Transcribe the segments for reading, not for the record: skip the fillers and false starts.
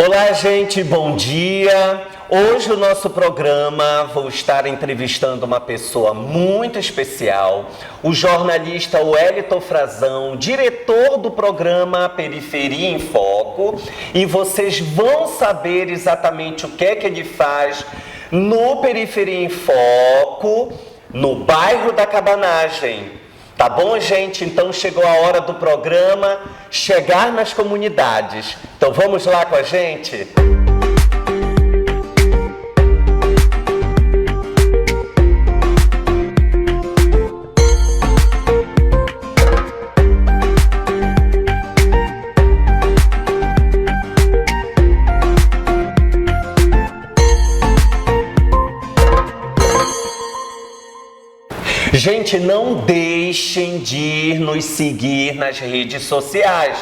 Olá, gente, bom dia. Hoje o nosso programa vou estar entrevistando uma pessoa muito especial, o jornalista Wellington Frazão, diretor do programa Periferia em Foco, e vocês vão saber exatamente o que é que ele faz no Periferia em Foco, no bairro da Cabanagem. Tá bom, gente? Então chegou a hora do programa chegar nas comunidades. Então vamos lá com a gente? Gente, não deixem de ir nos seguir nas redes sociais.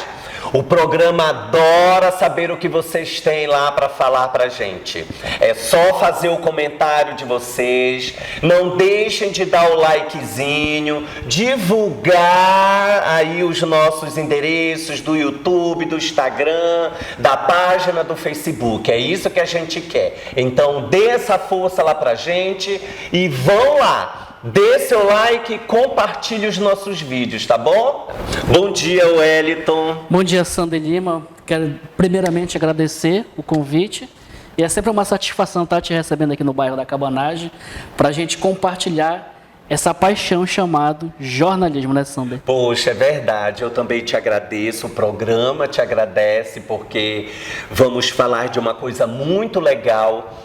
O programa adora saber o que vocês têm lá para falar pra gente. É só fazer o comentário de vocês, não deixem de dar o likezinho, divulgar aí os nossos endereços do YouTube, do Instagram, da página do Facebook. É isso que a gente quer. Então dê essa força lá pra gente e vão lá. Dê seu like e compartilhe os nossos vídeos, tá bom? Bom dia, Wellington. Bom dia, Sander Lima. Quero primeiramente agradecer o convite. E é sempre uma satisfação estar te recebendo aqui no bairro da Cabanagem para a gente compartilhar essa paixão chamada jornalismo, né, Sander? Poxa, é verdade. Eu também te agradeço. O programa te agradece porque vamos falar de uma coisa muito legal.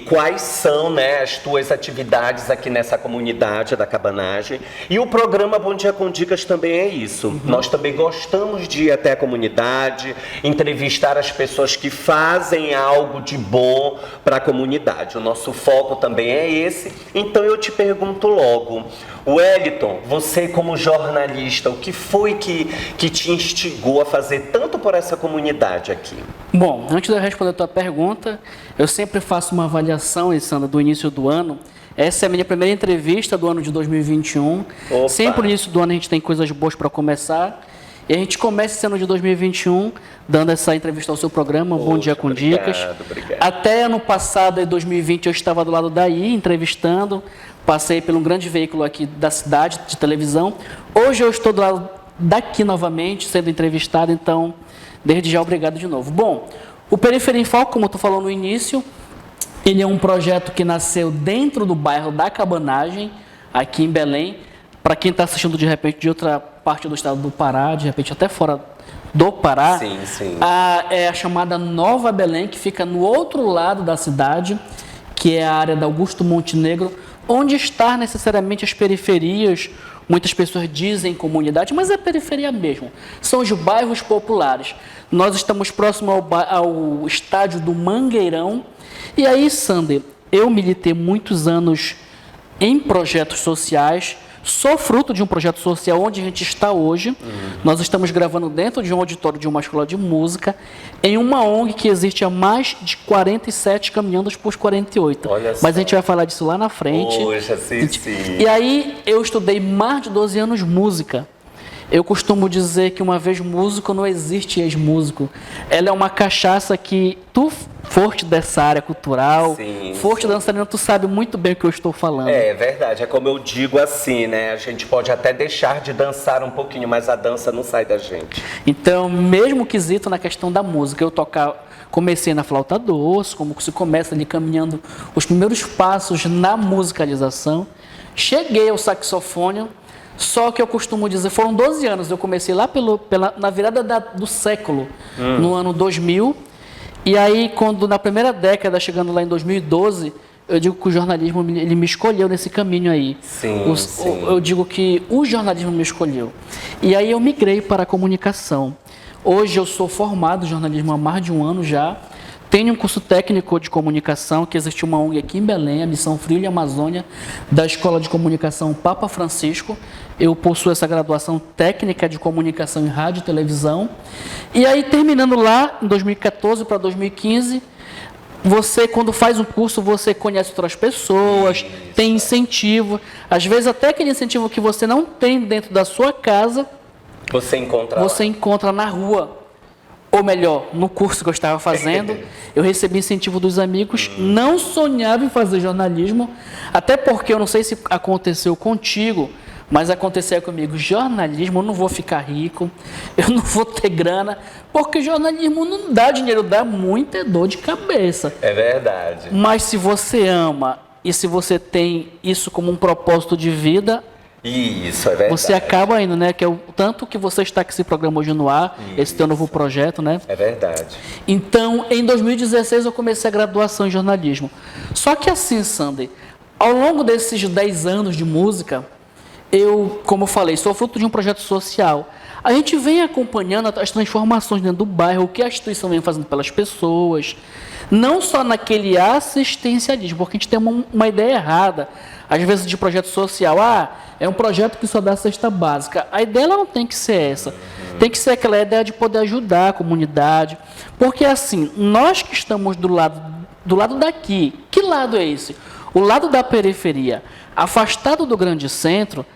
Quais são, né, as tuas atividades aqui nessa comunidade da Cabanagem. E o programa Bom Dia com Dicas também é isso. Nós também gostamos de ir até a comunidade, entrevistar as pessoas que fazem algo de bom para a comunidade. O nosso foco também é esse. Então eu te pergunto logo, Wellington, você como jornalista, o que foi que te instigou a fazer tanto por essa comunidade aqui? Bom, antes de eu responder a tua pergunta, eu sempre faço uma avaliação, Sandra, do início do ano. Essa é a minha primeira entrevista do ano de 2021. Opa. Sempre no início do ano a gente tem coisas boas para começar. E a gente começa esse ano de 2021 dando essa entrevista ao seu programa, Bom Dia com Dicas. Obrigado. Até ano passado, em 2020, eu estava do lado daí, entrevistando. Passei por um grande veículo aqui da cidade, de televisão. Hoje eu estou do lado daqui novamente, sendo entrevistado, então, desde já, obrigado de novo. Bom, o Periferia em Foco, como eu estou falando no início, ele é um projeto que nasceu dentro do bairro da Cabanagem, aqui em Belém. Para quem está assistindo, de repente, de outra parte do estado do Pará, de repente até fora do Pará, sim. É a chamada Nova Belém, que fica no outro lado da cidade, que é a área da Augusto Montenegro, onde está necessariamente as periferias. Muitas pessoas dizem comunidade, mas é periferia mesmo. São os bairros populares. Nós estamos próximos ao estádio do Mangueirão. E aí, Sander, eu militei muitos anos em projetos sociais. Sou fruto de um projeto social onde a gente está hoje. Nós estamos gravando dentro de um auditório de uma escola de música, em uma ONG que existe há mais de 47, caminhando para os 48. Olha só. Mas a gente vai falar disso lá na frente. Poxa, sim. E aí eu estudei mais de 12 anos música. Eu costumo dizer que uma vez músico não existe ex-músico. Ela é uma cachaça que tu foste dessa área cultural, foste dançarina, tu sabe muito bem o que eu estou falando. É verdade, é como eu digo assim, né? A gente pode até deixar de dançar um pouquinho, mas a dança não sai da gente. Então, mesmo quesito na questão da música, comecei na flauta doce, como se começa ali caminhando os primeiros passos na musicalização. Cheguei ao saxofone. Só que eu costumo dizer, foram 12 anos, eu comecei lá na virada do século, no ano 2000, e aí na primeira década, chegando lá em 2012, eu digo que o jornalismo ele me escolheu nesse caminho aí. Sim. Eu digo que o jornalismo me escolheu. E aí eu migrei para a comunicação. Hoje eu sou formado em jornalismo há mais de um ano já. Tenho um curso técnico de comunicação, que existe uma ONG aqui em Belém, a Missão Frio e Amazônia, da Escola de Comunicação Papa Francisco. Eu possuo essa graduação técnica de comunicação em rádio e televisão. E aí, terminando lá, em 2014 para 2015, você, quando faz um curso, você conhece outras pessoas, tem incentivo. Às vezes, até aquele incentivo que você não tem dentro da sua casa, você encontra na rua. ou melhor, no curso que eu estava fazendo, eu recebi incentivo dos amigos, não sonhava em fazer jornalismo, até porque eu não sei se aconteceu contigo, mas aconteceu comigo, jornalismo, eu não vou ficar rico, eu não vou ter grana, porque jornalismo não dá dinheiro, dá muita dor de cabeça. É verdade. Mas se você ama e se você tem isso como um propósito de vida, isso, é verdade. você acaba indo, né? Que é o tanto que você está com esse programa hoje no ar, esse teu novo projeto, né? É verdade. Então, em 2016 eu comecei a graduação em jornalismo. Só que assim, Sander, ao longo desses 10 anos de música, eu, como eu falei, sou fruto de um projeto social. A gente vem acompanhando as transformações dentro do bairro, o que a instituição vem fazendo pelas pessoas, não só naquele assistencialismo, porque a gente tem uma ideia errada, às vezes, de projeto social. É um projeto que só dá cesta básica. A ideia ela não tem que ser essa. Tem que ser aquela ideia de poder ajudar a comunidade. Porque, assim, nós que estamos do lado daqui, que lado é esse? O lado da periferia, afastado do grande centro,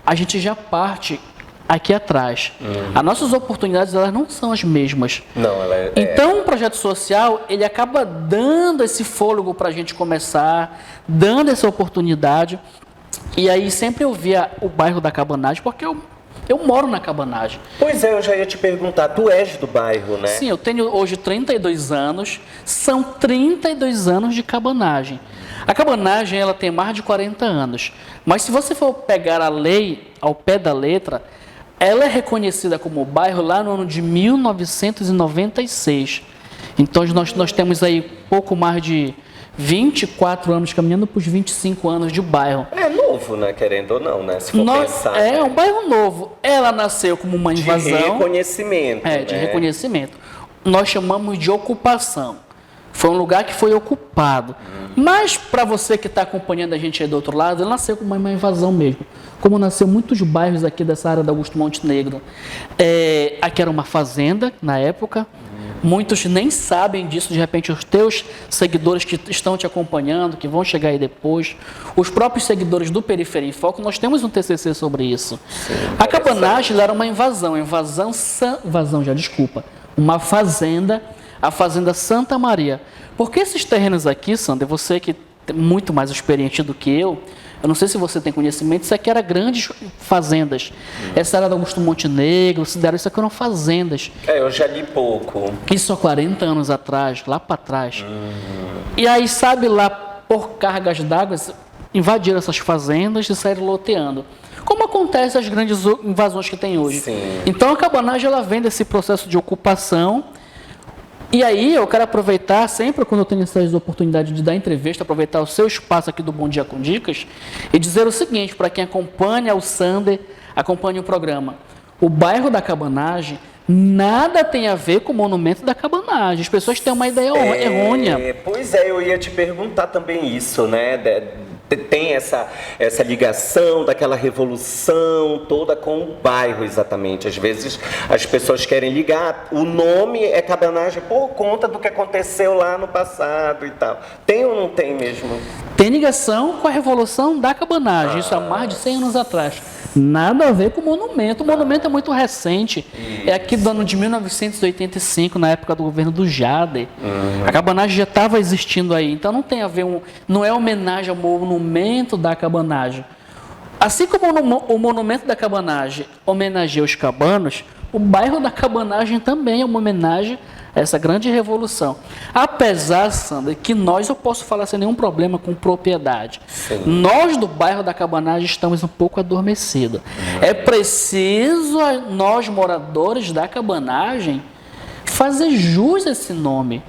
a gente já parte aqui atrás. As nossas oportunidades, elas não são as mesmas. Não, Então, o projeto social, ele acaba dando esse fôlego para a gente começar, dando essa oportunidade. E aí, sempre eu via o bairro da Cabanagem, porque eu moro na Cabanagem. Pois é, eu já ia te perguntar, tu és do bairro, né? Sim, eu tenho hoje 32 anos, são 32 anos de Cabanagem. A Cabanagem, ela tem mais de 40 anos, mas se você for pegar a lei ao pé da letra, ela é reconhecida como bairro lá no ano de 1996. Então, nós temos aí pouco mais de 24 anos, caminhando para os 25 anos de bairro. É novo, né? Querendo ou não, né? Se for pensar. É um bairro novo. Ela nasceu como uma invasão. De reconhecimento. De reconhecimento. Nós chamamos de ocupação. Foi um lugar que foi ocupado. Mas, para você que está acompanhando a gente aí do outro lado, ele nasceu como uma invasão mesmo. Como nasceu muitos bairros aqui dessa área da Augusto Montenegro. Aqui era uma fazenda, na época. Muitos nem sabem disso, de repente os teus seguidores que estão te acompanhando, que vão chegar aí depois, os próprios seguidores do Periferia em Foco, nós temos um TCC sobre isso. Sim, a Cabanagem era uma uma fazenda, a Fazenda Santa Maria. Porque esses terrenos aqui, Sander, você que é muito mais experiente do que eu não sei se você tem conhecimento, isso aqui eram grandes fazendas. Essa era do Augusto Montenegro, isso aqui eram fazendas. Eu já li pouco. Isso há 40 anos atrás, lá para trás. E aí, sabe, lá por cargas d'água, invadiram essas fazendas e saíram loteando. Como acontece as grandes invasões que tem hoje. Sim. Então, a Cabanagem, ela vem desse processo de ocupação. E aí, eu quero aproveitar, sempre quando eu tenho essas oportunidades de dar entrevista, aproveitar o seu espaço aqui do Bom Dia com Dicas, e dizer o seguinte, para quem acompanha o Sander, acompanha o programa. O bairro da Cabanagem nada tem a ver com o monumento da Cabanagem. As pessoas têm uma ideia errônea. Pois é, eu ia te perguntar também isso, né? Tem essa ligação daquela revolução toda com o bairro, exatamente. Às vezes as pessoas querem ligar, o nome é Cabanagem por conta do que aconteceu lá no passado e tal. Tem ou não tem mesmo? Tem ligação com a revolução da Cabanagem, isso há mais de 100 anos atrás. Nada a ver com o monumento. O monumento é muito recente. É aqui do ano de 1985, na época do governo do Jader. A Cabanagem já estava existindo aí. Então não tem a ver, não é homenagem ao monumento da Cabanagem. Assim como o monumento da Cabanagem homenageia os cabanos, o bairro da Cabanagem também é uma homenagem a essa grande revolução. Apesar, Sandra, que eu posso falar sem nenhum problema com propriedade. Sim. Nós do bairro da Cabanagem estamos um pouco adormecidos. É preciso nós, moradores da Cabanagem, fazer jus a esse nome.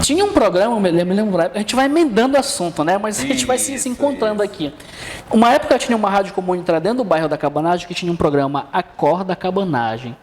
Tinha um programa, eu me lembro, a gente vai emendando o assunto, né? Mas a gente vai se encontrando aqui. Uma época tinha uma rádio comunitária dentro do bairro da Cabanagem que tinha um programa Acorda Cabanagem.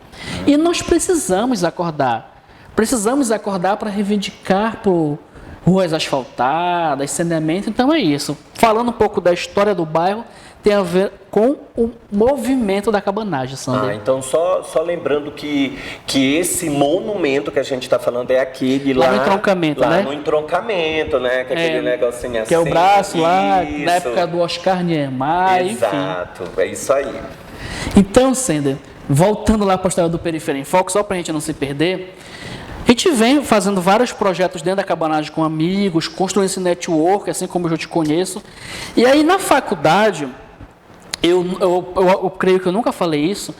E nós precisamos acordar. Precisamos acordar para reivindicar por ruas asfaltadas, saneamento. Então é isso. Falando um pouco da história do bairro, tem a ver com o movimento da Cabanagem, Sander. Então só lembrando que esse monumento que a gente está falando é aquele lá no entroncamento, lá né? No entroncamento, né? Que é aquele negocinho assim. Que é o braço lá, isso. Na época do Oscar Niemeyer, Exato, é isso aí. Então, Sander, voltando lá para a história do Periferia em Foco, só para a gente não se perder, a gente vem fazendo vários projetos dentro da cabanagem com amigos, construindo esse network, assim como eu já te conheço. E aí na faculdade, eu creio que eu nunca falei isso,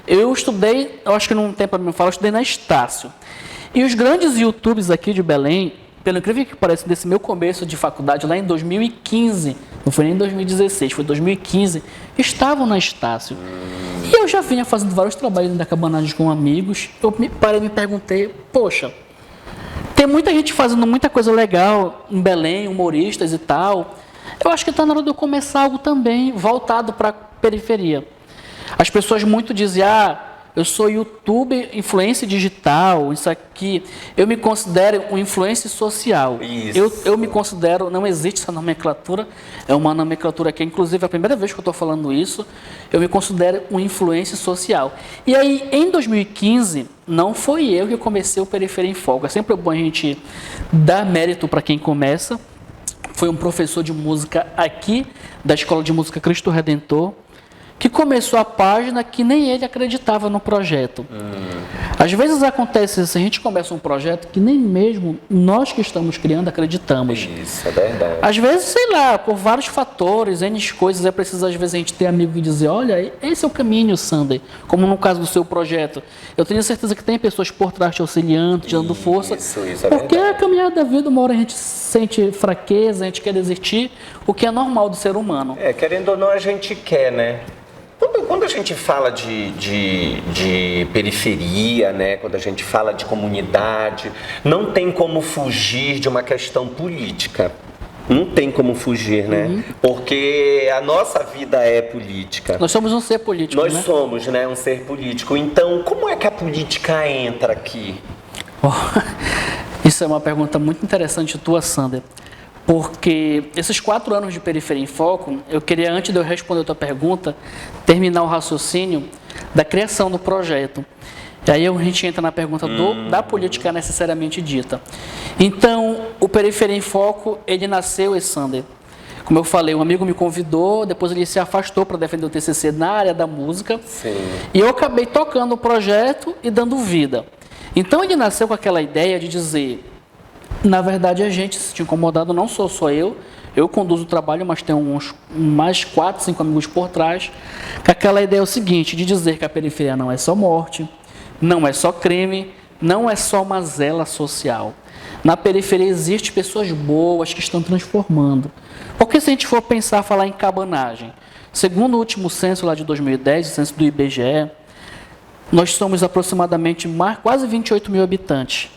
eu estudei, eu acho que não tem para me falar, eu estudei na Estácio. E os grandes YouTubers aqui de Belém, pelo incrível que pareça, desse meu começo de faculdade, lá em 2015, não foi nem em 2016, foi 2015, estavam na Estácio. E eu já vinha fazendo vários trabalhos da cabanagem com amigos, eu me perguntei, poxa, tem muita gente fazendo muita coisa legal em Belém, humoristas e tal, eu acho que está na hora de eu começar algo também voltado para a periferia. As pessoas muito dizem, eu sou youtuber, influência digital, isso aqui. Eu me considero um influencer social. Eu me considero, não existe essa nomenclatura, é uma nomenclatura que, inclusive, é a primeira vez que eu estou falando isso, eu me considero um influencer social. E aí, em 2015, não foi eu que comecei o Periferia em Foco. É sempre bom a gente dar mérito para quem começa. Foi um professor de música aqui, da Escola de Música Cristo Redentor, que começou a página que nem ele acreditava no projeto. Às vezes acontece isso, a gente começa um projeto que nem mesmo nós que estamos criando acreditamos. Isso, é verdade. Às vezes, sei lá, por vários fatores, N coisas, é preciso às vezes a gente ter amigo e dizer, olha, esse é o caminho, Sander, como no caso do seu projeto. Eu tenho certeza que tem pessoas por trás te auxiliando, te dando força, isso é porque verdade. a caminhada da vida, uma hora a gente sente fraqueza, a gente quer desistir, o que é normal do ser humano. Querendo ou não, a gente quer, né? Quando a gente fala de periferia, né? Quando a gente fala de comunidade, não tem como fugir de uma questão política. Não tem como fugir, né? Porque a nossa vida é política. Nós somos um ser político, Nós né? somos, né, um ser político. Então, como é que a política entra aqui? Isso é uma pergunta muito interessante tua, Sander. Porque esses 4 anos de Periferia em Foco, eu queria, antes de eu responder a tua pergunta, terminar o raciocínio da criação do projeto. E aí a gente entra na pergunta da política necessariamente dita. Então, o Periferia em Foco, ele nasceu, Sander. Como eu falei, um amigo me convidou, depois ele se afastou para defender o TCC na área da música. Sim. E eu acabei tocando o projeto e dando vida. Então, ele nasceu com aquela ideia de dizer... Na verdade, a gente se sentiu incomodado, não sou só eu conduzo o trabalho, mas tem mais 4, 5 amigos por trás, que aquela ideia é o seguinte, de dizer que a periferia não é só morte, não é só crime, não é só mazela social. Na periferia existem pessoas boas que estão transformando. Porque se a gente for falar em cabanagem, segundo o último censo lá de 2010, o censo do IBGE, nós somos aproximadamente quase 28 mil habitantes.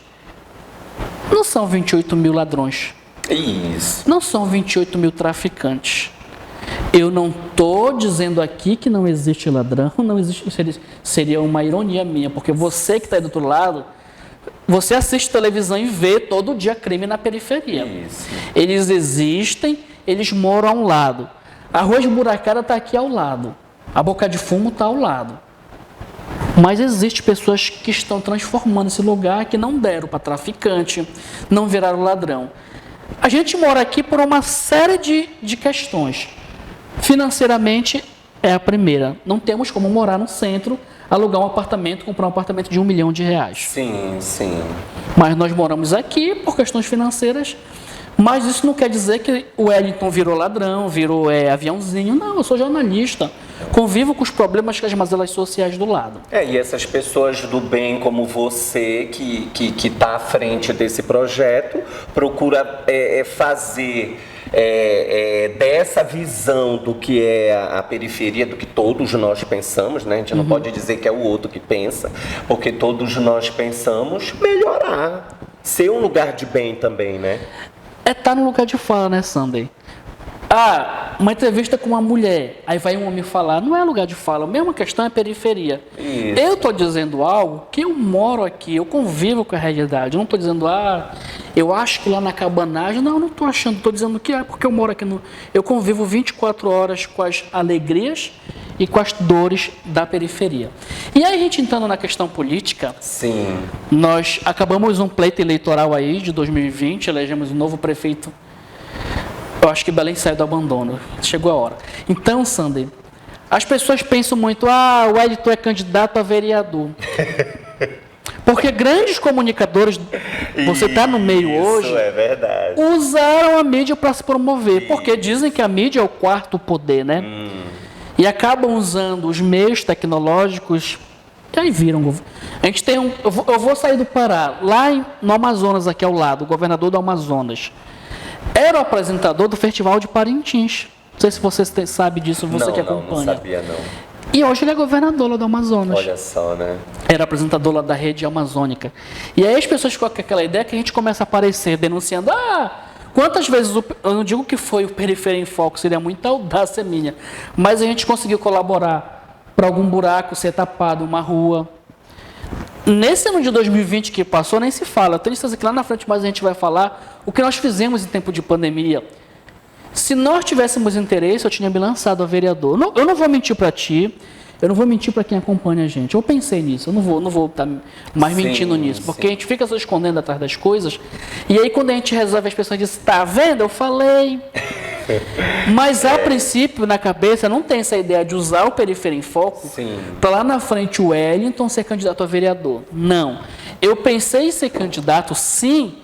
Não são 28 mil ladrões. Isso. Não são 28 mil traficantes. Eu não estou dizendo aqui que não existe ladrão, não existe, seria uma ironia minha, porque você que está aí do outro lado, você assiste televisão e vê todo dia crime na periferia. Isso. Eles existem, eles moram ao lado. A Rua Esburacada está aqui ao lado. A Boca de Fumo está ao lado. Mas existem pessoas que estão transformando esse lugar, que não deram para traficante, não viraram ladrão. A gente mora aqui por uma série de questões. Financeiramente é a primeira. Não temos como morar no centro, alugar um apartamento, comprar um apartamento de R$1 milhão. Sim, sim. Mas nós moramos aqui por questões financeiras. Mas isso não quer dizer que o Wellington virou ladrão, virou aviãozinho. Não, eu sou jornalista. Convivo com os problemas que as mazelas sociais do lado. E essas pessoas do bem como você, que está à frente desse projeto, procura fazer dessa visão do que é a periferia, do que todos nós pensamos, né? A gente não pode dizer que é o outro que pensa, porque todos nós pensamos melhorar, ser um lugar de bem também, né? Tá no lugar de fala, né, Sander? Uma entrevista com uma mulher, aí vai um homem falar, não é lugar de fala, a mesma questão é periferia. Isso. Eu estou dizendo algo que eu moro aqui, eu convivo com a realidade, eu não estou dizendo, eu acho que lá na cabanagem, não estou achando, estou dizendo que é porque eu moro aqui, eu convivo 24 horas com as alegrias e com as dores da periferia. E aí a gente entrando na questão política, sim, nós acabamos um pleito eleitoral aí de 2020, elegemos um novo prefeito. Eu acho que Belém saiu do abandono, chegou a hora. Então, Sander, As pessoas pensam muito, o Wellington é candidato a vereador. Porque grandes comunicadores, você está no meio hoje, é verdade. Usaram a mídia para se promover. Porque dizem que a mídia é o quarto poder, né? E acabam usando os meios tecnológicos. E aí viram. A gente tem eu vou sair do Pará. Lá no Amazonas, aqui ao lado, o governador do Amazonas era o apresentador do Festival de Parintins. Não sei se você sabe disso, você que acompanha. Não sabia, não. E hoje ele é governador lá do Amazonas. Olha só, né? Era apresentador lá da rede amazônica. E aí as pessoas ficam com aquela ideia que a gente começa a aparecer denunciando. Quantas vezes, eu não digo que foi o Periferia em Foco, seria muita audácia minha, mas a gente conseguiu colaborar para algum buraco ser tapado, uma rua. Nesse ano de 2020 que passou, nem se fala. Eu tenho certeza que lá na frente mais a gente vai falar o que nós fizemos em tempo de pandemia. Se nós tivéssemos interesse, eu tinha me lançado a vereador. Eu não vou mentir para ti, eu não vou mentir para quem acompanha a gente. Eu pensei nisso, eu não vou estar mais mentindo nisso, porque a gente fica se escondendo atrás das coisas. E aí, quando a gente resolve, as pessoas dizem, tá vendo? Eu falei. Mas, a princípio, na cabeça, não tem essa ideia de usar o Periferia em Foco para lá na frente o Wellington ser candidato a vereador. Não. Eu pensei em ser candidato, sim,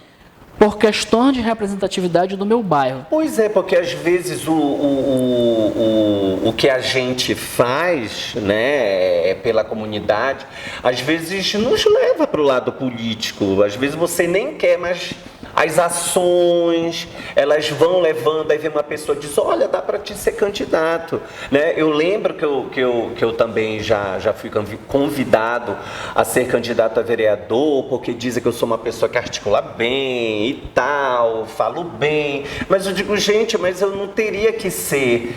por questões de representatividade do meu bairro. Pois é, porque às vezes o que a gente faz, né, pela comunidade, às vezes nos leva para o lado político. Às vezes você nem quer, mas as ações, elas vão levando, aí vem uma pessoa e diz, olha, dá para te ser candidato. Né? Eu lembro que eu também já fui convidado a ser candidato a vereador, porque dizem que eu sou uma pessoa que articula bem e tal, falo bem. Mas eu digo, gente, mas eu não teria que ser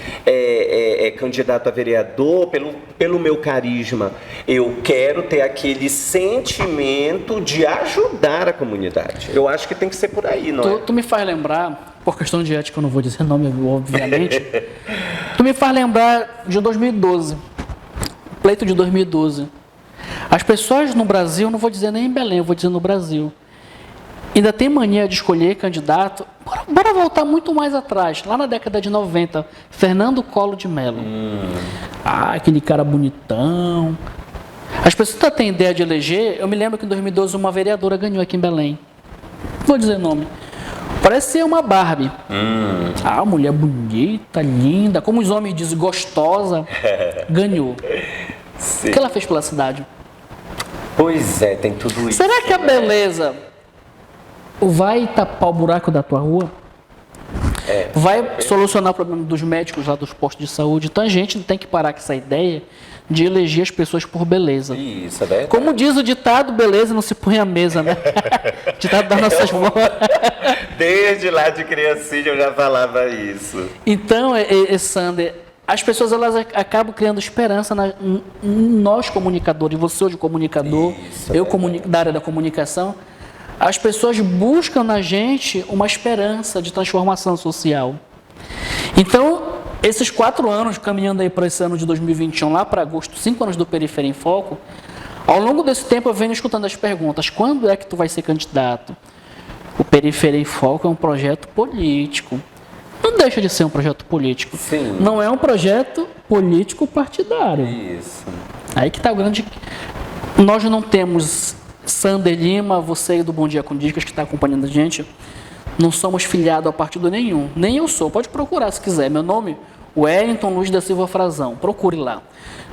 candidato a vereador pelo meu carisma. Eu quero ter aquele sentimento de ajudar a comunidade. Eu acho que tem que ser por aí, não é? Tu me faz lembrar, por questão de ética, eu não vou dizer nome, obviamente. Tu me faz lembrar de 2012, pleito de 2012. As pessoas no Brasil, não vou dizer nem em Belém, eu vou dizer no Brasil, ainda tem mania de escolher candidato. Bora voltar muito mais atrás, lá na década de 90, Fernando Collor de Mello. Aquele cara bonitão. As pessoas ainda têm ideia de eleger. Eu me lembro que em 2012 uma vereadora ganhou aqui em Belém. Vou dizer nome. Parece ser uma Barbie. Mulher bonita, linda, como os homens dizem, gostosa. Ganhou. Sim. O que ela fez pela cidade? Pois é, tem tudo isso. Será que a beleza vai tapar o buraco da tua rua? Vai solucionar o problema dos médicos lá dos postos de saúde? Então a gente tem que parar com essa ideia de eleger as pessoas por beleza. Isso, é verdade. Como diz o ditado, beleza não se põe à mesa, né? Ditado das nossas vozes. Desde lá de criancinha eu já falava isso. Então, Sander, as pessoas elas acabam criando esperança em nós comunicadores, você hoje comunicador, Isso, eu da área da comunicação. As pessoas buscam na gente uma esperança de transformação social. Então, esses 4 anos, caminhando aí para esse ano de 2021, lá para agosto, 5 anos do Periferia em Foco, ao longo desse tempo eu venho escutando as perguntas, quando é que tu vai ser candidato? O Periferia em Foco é um projeto político. Não deixa de ser um projeto político. Sim. Não é um projeto político partidário. Isso. Aí que está o grande... Nós não temos... Sander Lima, você do Bom Dia com Dicas que está acompanhando a gente, não somos filiados a partido nenhum. Nem eu sou, pode procurar se quiser. Meu nome, Wellington Luiz da Silva Frazão, procure lá.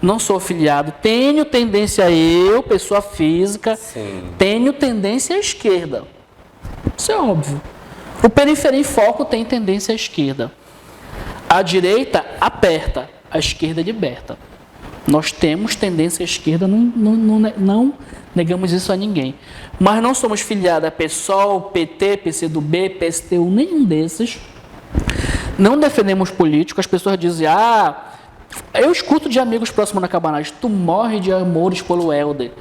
Não sou afiliado, tenho tendência pessoa física, tenho tendência à esquerda. Isso é óbvio. O Periferia em Foco tem tendência à esquerda. A direita aperta, a esquerda liberta. Nós temos tendência à esquerda, não negamos isso a ninguém. Mas não somos filiados a PSOL, PT, PCdoB, PSTU, nenhum desses. Não defendemos políticos. As pessoas dizem, eu escuto de amigos próximos na Cabanagem, tu morre de amores pelo Helder.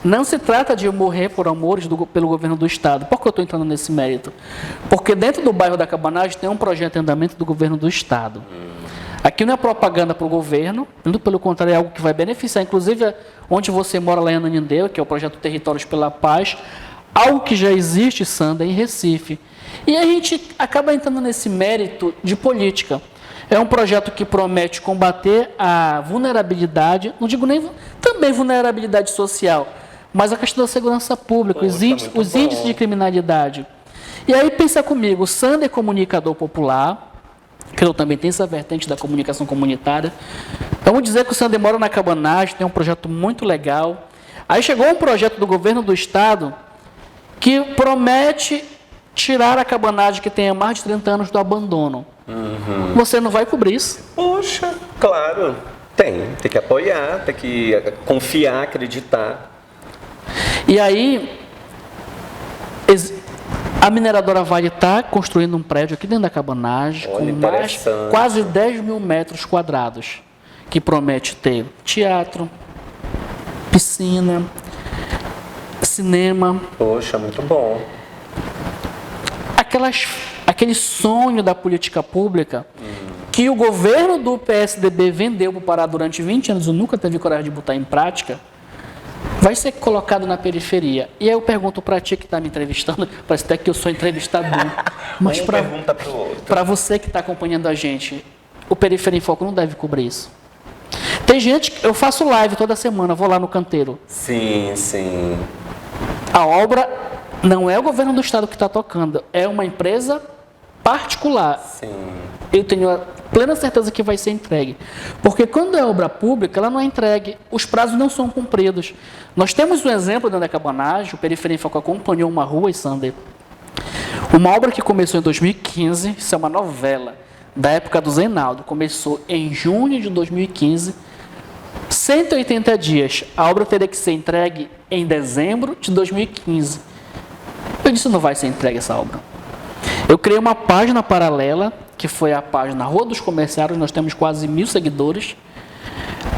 Não se trata de eu morrer por amores pelo governo do Estado. Por que eu estou entrando nesse mérito? Porque dentro do bairro da Cabanagem tem um projeto em andamento do governo do Estado. Aqui não é propaganda para o governo, pelo contrário, é algo que vai beneficiar, inclusive onde você mora lá em Ananindeua, que é o projeto Territórios pela Paz, algo que já existe, Sander, em Recife. E a gente acaba entrando nesse mérito de política. É um projeto que promete combater a vulnerabilidade, não digo nem também vulnerabilidade social, mas a questão da segurança pública, os índices de criminalidade. E aí pensa comigo, o Sander é comunicador popular, que eu também tenho essa vertente da comunicação comunitária. Vamos dizer que o Sander mora na Cabanagem, tem um projeto muito legal. Aí chegou um projeto do governo do estado que promete tirar a cabanagem que tenha mais de 30 anos do abandono. Você não vai cobrir isso? Poxa, claro. Tem que apoiar, tem que confiar, acreditar. E aí, a mineradora Vale está construindo um prédio aqui dentro da cabanagem, com mais quase 10 mil metros quadrados, que promete ter teatro, piscina, cinema. Poxa, muito bom. Aquele sonho da política pública que o governo do PSDB vendeu para o Pará durante 20 anos e nunca teve coragem de botar em prática, vai ser colocado na periferia. E aí eu pergunto para ti que está me entrevistando, parece até que eu sou entrevistador, mas para você que está acompanhando a gente, o Periferia em Foco não deve cobrir isso. Tem gente, eu faço live toda semana, vou lá no canteiro. Sim, sim. A obra não é o governo do estado que está tocando, é uma empresa particular. Sim. Eu tenho a plena certeza que vai ser entregue. Porque quando é obra pública, ela não é entregue, os prazos não são cumpridos. Nós temos um exemplo dentro da cabanagem, o Periferia em Foco acompanhou uma rua, Sander. Uma obra que começou em 2015, isso é uma novela, da época do Zeinaldo, começou em junho de 2015, 180 dias. A obra teria que ser entregue em dezembro de 2015. Eu disse, não vai ser entregue essa obra. Eu criei uma página paralela, que foi a página Rua dos Comerciários, nós temos quase 1.000 seguidores,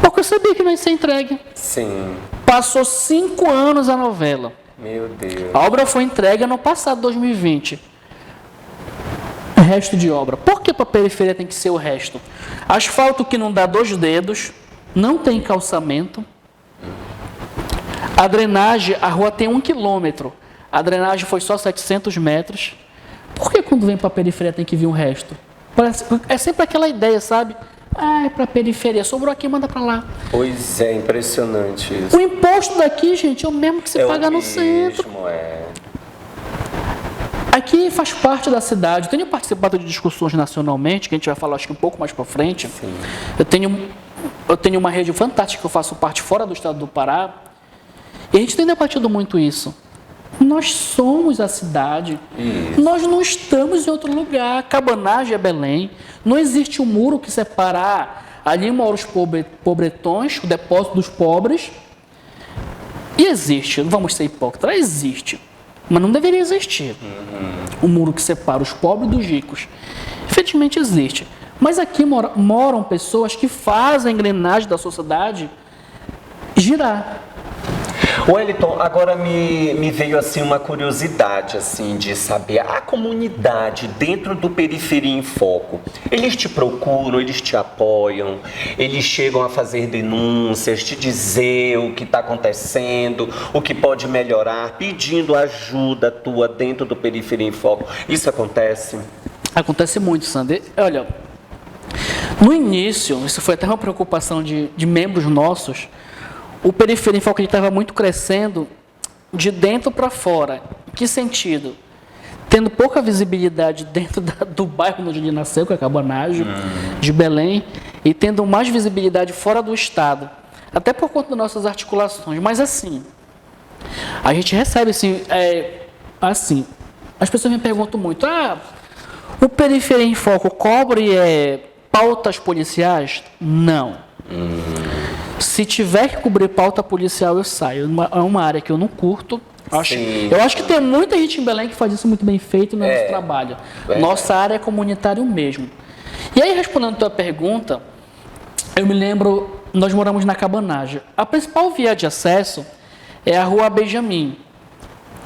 porque eu sabia que não ia ser entregue. Sim. Passou 5 anos a novela. Meu Deus. A obra foi entregue ano passado, 2020. Resto de obra. Por que para a periferia tem que ser o resto? Asfalto que não dá 2 dedos, não tem calçamento. A drenagem, a rua tem 1 quilômetro. A drenagem foi só 700 metros. Por que quando vem para a periferia tem que vir o resto? É sempre aquela ideia, sabe? Ah, é para a periferia, sobrou aqui, manda para lá. Pois é, impressionante isso. O imposto daqui, gente, é o mesmo que você paga no centro. Aqui faz parte da cidade. Eu tenho participado de discussões nacionalmente, que a gente vai falar acho que um pouco mais para frente. Sim. Eu tenho uma rede fantástica que eu faço parte fora do estado do Pará. E a gente tem debatido muito isso. Nós somos a cidade. Isso. Nós não estamos em outro lugar. Cabanagem é Belém. Não existe um muro que separa. Ali moram os pobretões, o depósito dos pobres. E existe, não vamos ser hipócritas, existe. Mas não deveria existir. O muro que separa os pobres dos ricos. Efetivamente existe. Mas aqui moram pessoas que fazem a engrenagem da sociedade girar. Wellington, agora me veio assim uma curiosidade assim de saber, a comunidade dentro do Periferia em Foco, eles te procuram, eles te apoiam, eles chegam a fazer denúncias, te dizer o que está acontecendo, o que pode melhorar, pedindo ajuda tua dentro do Periferia em Foco. Isso acontece? Acontece muito, Sander. Olha, no início, isso foi até uma preocupação de membros nossos. O Periferia em Foco estava muito crescendo de dentro para fora. Em que sentido? Tendo pouca visibilidade dentro do bairro onde ele nasceu, que é a Cabanagem, de Belém, e tendo mais visibilidade fora do estado. Até por conta das nossas articulações. Mas assim, a gente recebe assim, as pessoas me perguntam muito, o Periferia em Foco cobre pautas policiais? Não. Se tiver que cobrir pauta policial, eu saio. É uma área que eu não curto. Eu acho que tem muita gente em Belém que faz isso muito bem feito no nosso trabalho. Nossa área é comunitária mesmo. E aí, respondendo a tua pergunta, eu me lembro, nós moramos na Cabanagem. A principal via de acesso é a Rua Benjamin.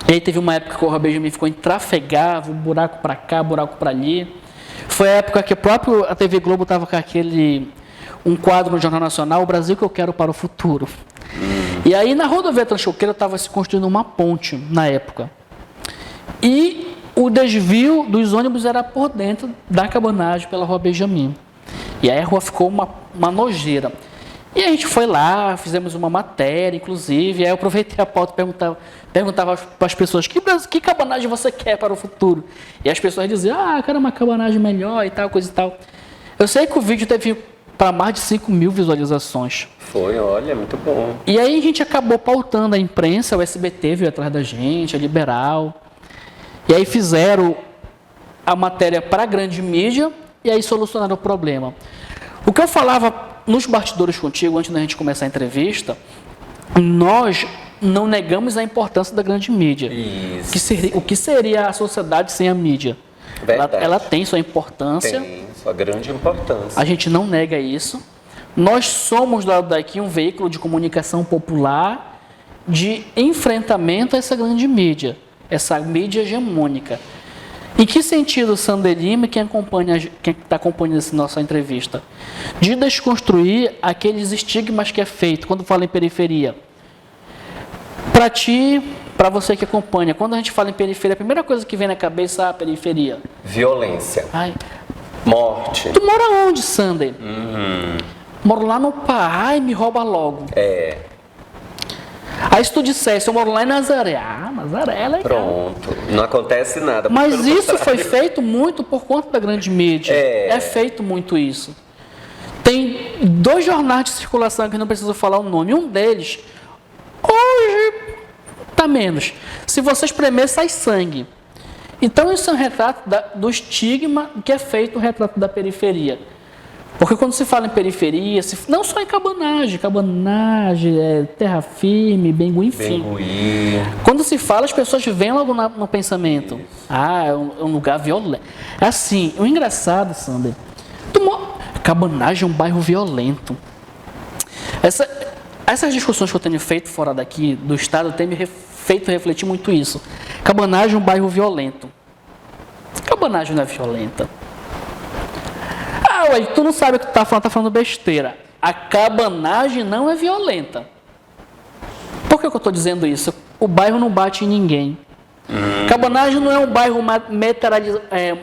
E aí teve uma época que a Rua Benjamin ficou intrafegável, buraco para cá, buraco para ali. Foi a época que a TV Globo estava com um quadro no Jornal Nacional, o Brasil que eu quero para o futuro. E aí na rodovia Tranchoqueira estava se construindo uma ponte na época. E o desvio dos ônibus era por dentro da Cabanagem pela Rua Benjamin. E aí a rua ficou uma nojeira. E a gente foi lá, fizemos uma matéria, inclusive, aí eu aproveitei a pauta e perguntava para as pessoas, que cabanagem você quer para o futuro? E as pessoas diziam, quero uma cabanagem melhor e tal, coisa e tal. Eu sei que o vídeo teve para mais de 5.000 visualizações. Foi, olha, muito bom. E aí a gente acabou pautando a imprensa, o SBT veio atrás da gente, a Liberal. E aí fizeram a matéria para a grande mídia e aí solucionaram o problema. O que eu falava nos bastidores contigo, antes da gente começar a entrevista, nós não negamos a importância da grande mídia. Isso. O que seria a sociedade sem a mídia? Ela tem sua importância. Tem sua grande importância. A gente não nega isso. Nós somos, do lado daqui, um veículo de comunicação popular de enfrentamento a essa grande mídia, essa mídia hegemônica. Em que sentido, Sander Lima, quem está acompanhando essa nossa entrevista? De desconstruir aqueles estigmas que é feito quando fala em periferia. Para ti, para você que acompanha, quando a gente fala em periferia, a primeira coisa que vem na cabeça é a periferia. Violência. Morte. Tu mora onde, Sander? Moro lá no Pará e me rouba logo. Aí se tu dissesse, eu moro lá em Nazaré. Nazaré é legal. Pronto, não acontece nada. Mas isso foi feito muito por conta da grande mídia. É feito muito isso. Tem 2 jornais de circulação que não preciso falar o nome. Um deles, hoje, tá menos. Se você espremer, sai sangue. Então isso é um retrato do estigma que é feito o retrato da periferia. Porque quando se fala em periferia, não só em cabanagem, terra firme, Bengui, enfim. Quando se fala, as pessoas vêm logo no pensamento. É um lugar violento. É assim, o engraçado, Sander, cabanagem é um bairro violento. Essas discussões que eu tenho feito fora daqui, do estado, têm me feito refletir muito isso. Cabanagem é um bairro violento. Cabanagem não é violenta. Ué, tu não sabe o que tu tá falando besteira. A cabanagem não é violenta. Por que eu estou dizendo isso? O bairro não bate em ninguém. Cabanagem não é um bairro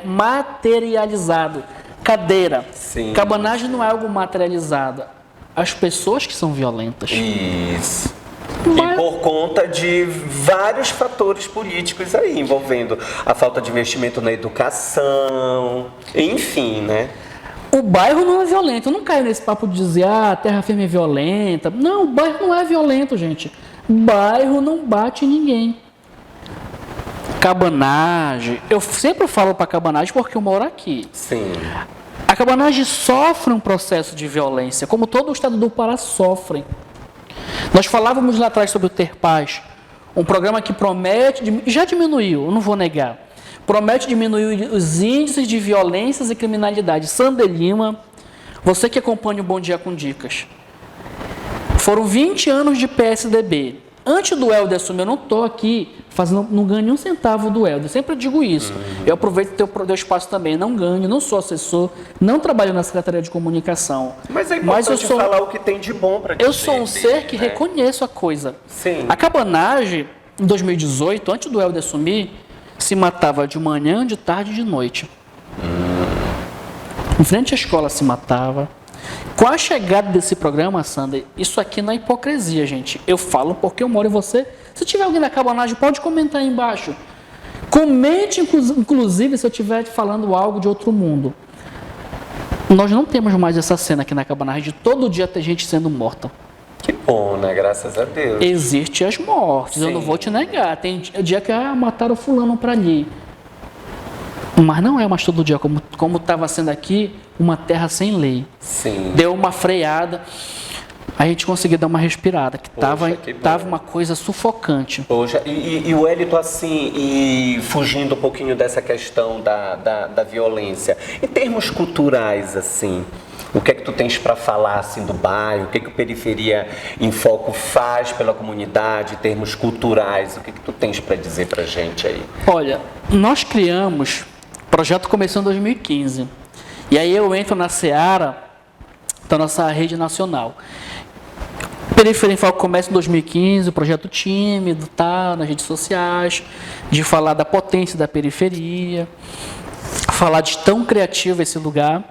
materializado. Cadeira. Sim. Cabanagem não é algo materializado. As pessoas que são violentas. Isso. E por conta de vários fatores políticos aí, envolvendo a falta de investimento na educação, enfim, né? O bairro não é violento. Eu não caio nesse papo de dizer, a terra firme é violenta. Não, o bairro não é violento, gente. O bairro não bate em ninguém. Cabanagem. Eu sempre falo para cabanagem porque eu moro aqui. Sim. A cabanagem sofre um processo de violência, como todo o estado do Pará sofre. Nós falávamos lá atrás sobre o Ter Paz, um programa que promete, já diminuiu, eu não vou negar, promete diminuir os índices de violências e criminalidade. Sander Lima, você que acompanha o Bom Dia com Dicas, foram 20 anos de PSDB. Antes do Helder assumir, eu não estou aqui não ganho nem um centavo do Helder, eu sempre digo isso. Eu aproveito o teu espaço também, não ganho, não sou assessor, não trabalho na Secretaria de Comunicação. Mas é importante falar o que tem de bom para dizer. Eu sou um ser que reconheço a coisa. Sim. A cabanagem, em 2018, antes do Helder assumir, se matava de manhã, de tarde e de noite. Em frente à escola se matava. Com a chegada desse programa, Sander, isso aqui não é hipocrisia, gente. Eu falo porque eu moro em você. Se tiver alguém da cabanagem, pode comentar aí embaixo. Comente, inclusive, se eu estiver falando algo de outro mundo. Nós não temos mais essa cena aqui na cabanagem de todo dia ter gente sendo morta. Que bom, né? Graças a Deus. Existem as mortes, sim. Eu não vou te negar. Tem dia que mataram fulano para ali. Mas não é mais todo dia, como estava sendo aqui, uma terra sem lei. Sim. Deu uma freada, a gente conseguiu dar uma respirada, que estava uma coisa sufocante. Poxa, e o Wellington, assim, e fugindo um pouquinho dessa questão da violência, em termos culturais, assim, o que é que tu tens para falar, assim, do bairro? O que é que o Periferia em Foco faz pela comunidade, em termos culturais? O que é que tu tens para dizer para a gente aí? Olha, nós criamos... O projeto começou em 2015. E aí eu entro na seara da nossa rede nacional. Periferia em Foco começa em 2015, o projeto tímido, tá, nas redes sociais, de falar da potência da periferia, falar de tão criativo esse lugar.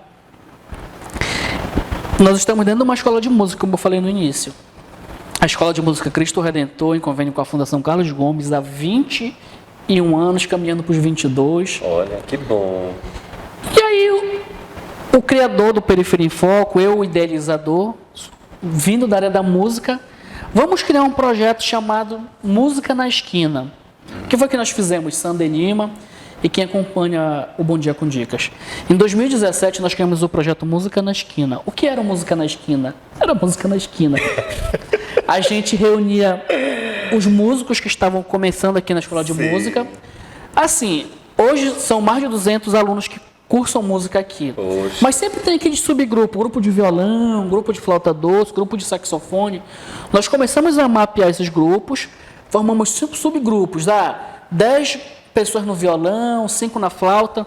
Nós estamos dentro de uma escola de música, como eu falei no início. A Escola de Música Cristo Redentor, em convênio com a Fundação Carlos Gomes, há 21 anos, caminhando para os 22. Olha, que bom. E aí, o criador do Periferia em Foco, eu, o idealizador, vindo da área da música, vamos criar um projeto chamado Música na Esquina. O que foi que nós fizemos? Sander Lima e quem acompanha o Bom Dia com Dicas. Em 2017, nós criamos o projeto Música na Esquina. O que era Música na Esquina? Era música na esquina. A gente reunia os músicos que estavam começando aqui na escola de música. Assim, hoje são mais de 200 alunos que cursam música aqui. Poxa. Mas sempre tem aquele subgrupo, grupo de violão, grupo de flauta doce, grupo de saxofone. Nós começamos a mapear esses grupos, formamos 5 subgrupos, 10 pessoas no violão, 5 na flauta,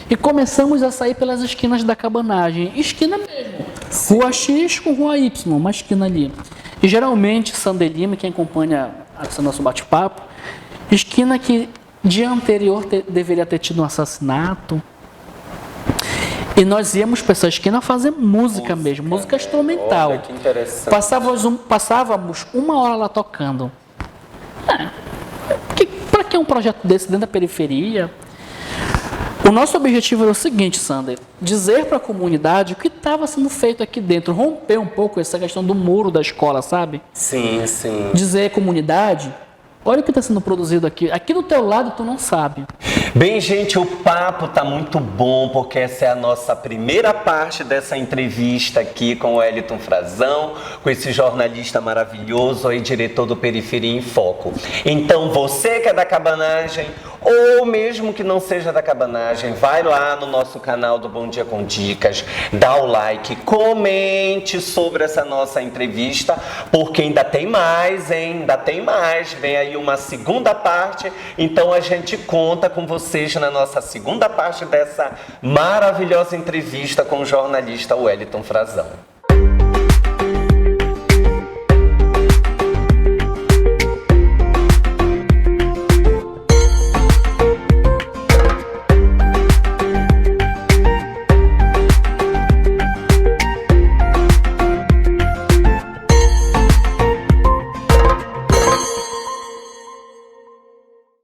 e começamos a sair pelas esquinas da cabanagem. Esquina mesmo. Rua X com Rua Y, uma esquina ali. E geralmente, Sander Lima, quem acompanha esse nosso bate-papo, esquina que dia anterior deveria ter tido um assassinato. E nós íamos para essa esquina fazer música mesmo, música instrumental. Olha, que interessante. Passávamos 1 hora lá tocando. Para que um projeto desse dentro da periferia? O nosso objetivo era o seguinte, Sander, dizer para a comunidade o que estava sendo feito aqui dentro, romper um pouco essa questão do muro da escola, sabe? Sim, sim. Dizer à comunidade, olha o que está sendo produzido aqui. Aqui do teu lado tu não sabe. Bem, gente, o papo tá muito bom, porque essa é a nossa primeira parte dessa entrevista aqui com o Wellington Frazão, com esse jornalista maravilhoso aí, diretor do Periferia em Foco. Então, você que é da cabanagem, ou mesmo que não seja da cabanagem, vai lá no nosso canal do Bom Dia com Dicas, dá o like, comente sobre essa nossa entrevista, porque ainda tem mais, hein? Ainda tem mais, vem aí uma segunda parte, então a gente conta com vocês na nossa segunda parte dessa maravilhosa entrevista com o jornalista Wellington Frazão.